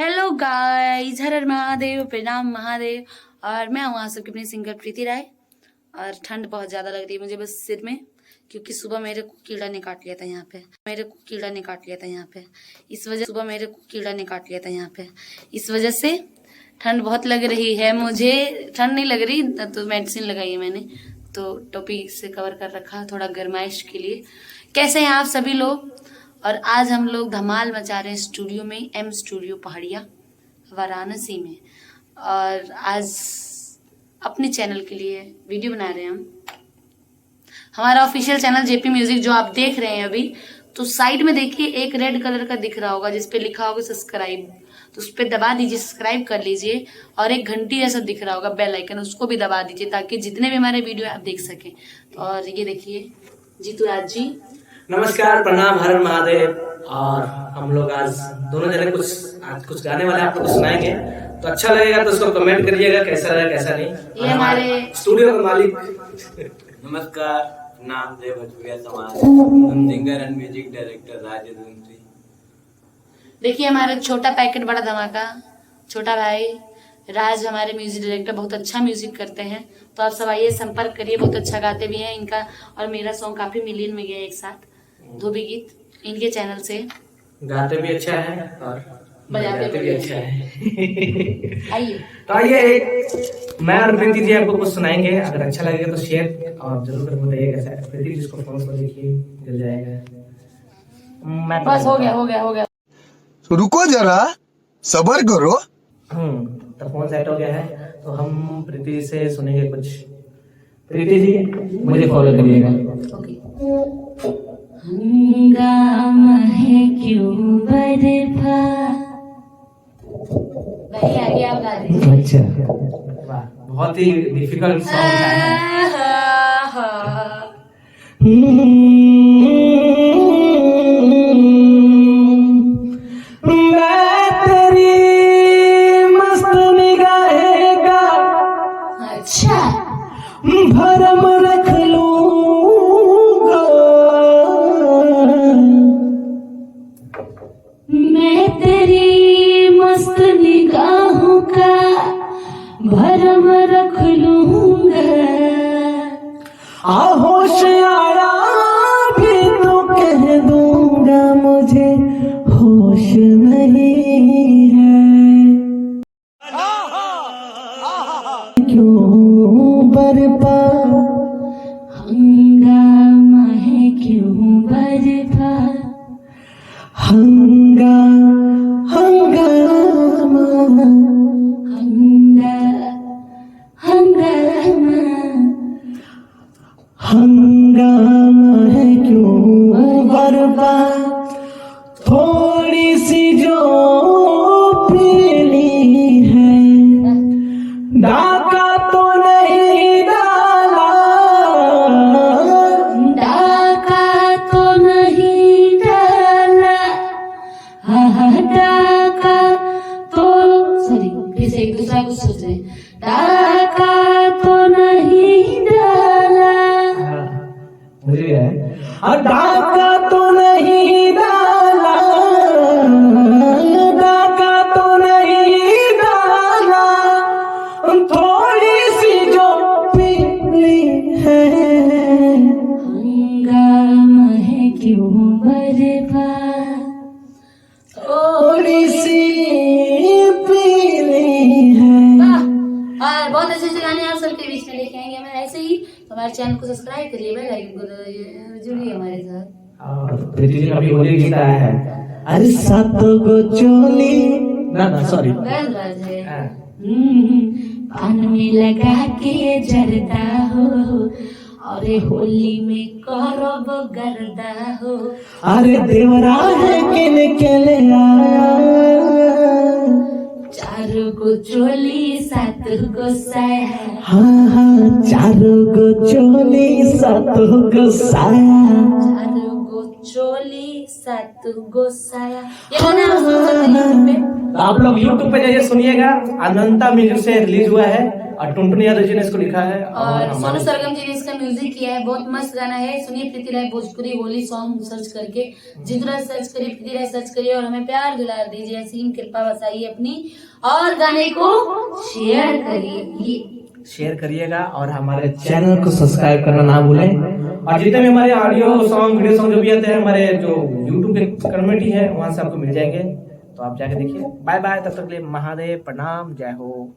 Hello guys, हर हर महादेव, प्रणाम महादेव। और मैं हूँ आप सबकी अपनी सिंगर प्रीति राय। और ठंड बहुत ज़्यादा लग रही है मुझे बस सिर में, क्योंकि सुबह मेरे को कीड़ा ने काट लिया था यहाँ पे। इस वजह सुबह मेरे को कीड़ा ने काट लिया था यहाँ पे। इस वजह से ठंड बहुत लग रही है मुझे। ठंड नहीं लग रही तो मेडिसिन लगाई है मैंने, तो टोपी से कवर कर रखा थोड़ा गर्माइश के लिए। कैसे हैं आप सभी लोग? और आज हम लोग धमाल मचा रहे हैं स्टूडियो में, एम स्टूडियो पहाड़िया वाराणसी में। और आज अपने चैनल के लिए वीडियो बना रहे हैं हम। हमारा ऑफिशियल चैनल जेपी म्यूजिक जो आप देख रहे हैं अभी, तो साइड में देखिए एक रेड कलर का दिख रहा होगा जिसपे लिखा होगा सब्सक्राइब, तो उस पर दबा दीजिए, सब्सक्राइब कर लीजिए। और एक घंटी ऐसा दिख रहा होगा बेल आइकन, उसको भी दबा दीजिए ताकि जितने भी हमारे वीडियो आप देख सकें। और ये देखिए जीतू राज जी, नमस्कार, प्रणाम, हर हर महादेव। और हम लोग आज दोनों जने कुछ गाने वाले आप लोग को सुनाएंगे, तो अच्छा लगेगा तो उसको कमेंट करिएगा कैसा लगा कैसा नहीं। ये हमारे स्टूडियो का मालिक। नमस्कार, नाम देव भोजपुरिया समाज, singer and music director Rajendra. देखिए हमारे छोटा पैकेट बड़ा धमाका, छोटा भाई राज हमारे म्यूजिक डायरेक्टर, बहुत अच्छा म्यूजिक करते हैं। तो आप सब आइए, संपर्क करिए, बहुत अच्छा गाते भी हैं। इनका और मेरा सॉन्ग काफी मिलियन में गया एक साथ, धोबी गीत, इनके चैनल से। गाते भी अच्छा है और बजाते भी अच्छा है। आइए तो आइए, मैं और प्रीति जी आपको कुछ सुनाएंगे। अगर अच्छा लगेगा तो शेयर और जरूर कर बताइएगा। प्रीति जी इसको फोन कर देखिए, मिल जाएगा। बस हो गया। तो रुको जरा, सबर करो। तो फोन सेट हो गया है, तो हम प्रीति जी से सुनेंगे कुछ। प्रीति जी मुझे फॉलो करिएगा। ओके। हंगामा है क्यों बरपा, नहीं आगे आप गा दीजिए। अच्छा, वाह, बहुत ही डिफिकल्ट सॉन्ग है। मैं तेरी मस्त निगाहें का अच्छा भरम रख लूंगा, मैं तेरी मस्त निगाहों का भरम रख लूंगा। होशियारा भी तो कह दूंगा, मुझे होश नहीं है। क्यों बरपा, हंगामा है क्यों बरपा, हंगामा हंगामा है क्यों बरपा, थोड़ी सी जो पीली है, डाका तो नहीं डाला, डाका तो नहीं डाला, डाका तो सॉरी फिर से एक दूसरा कुछ सोच रहे, डाका तो नहीं डाला। मुझे भी है। डाका तो नहीं डाला, डाका तो नहीं डाला, थोड़ी सी जो पीली है, हंगामा है क्यों बरपा, थोड़ी सी पीली है। और बहुत अच्छे अच्छे गाने आप सबके बीच में लेके आएंगे मैं ऐसे ही। तो हमारे चैनल को सब्सक्राइब करिए, बेल आइकन को जुड़िए हमारे साथ। और प्रीति जी का भी होली गीत आया है। अरे सातों को चोली ना सॉरी गान बाज है। पान में लगा के जरदा हो, अरे होली में करब गर्दा हो। अरे देवरा है के ले आया, चारों को चोली सात को साया, हाँ, चारों को चोली सातों को साया, चारों को चोली सात को साया। ये गाना आप सुन सकते हैं YouTube पे। आप लोग YouTube पे जाइए सुनिएगा। अनंता म्यूजिक से रिलीज हुआ है और टुनटुन यादव जी ने इसको लिखा है और सोनू हमारे सरगम जी ने इसका म्यूजिक किया है। बहुत मस्त गाना है, सुनिए प्रीति राय भोजपुरी होली सॉन्ग सर्च करके, जितना सर्च करिए प्रीति राय सर्च करिए और हमें प्यार दुलार दीजिए, असीम कृपा बसाइए अपनी, और गाने को शेयर करिए, शेयर करिएगा और हमारे चैनल को सब्सक्राइब करना ना भूलें। और जितने भी हमारे ऑडियो सॉन्ग वीडियो सॉन्ग जो भी आते हैं हमारे जो यूट्यूब के कम्युनिटी है वहां से आपको मिल जाएंगे, तो आप जाके देखिए। बाय बाय, तब तक के लिए महादेव, प्रणाम, जय हो।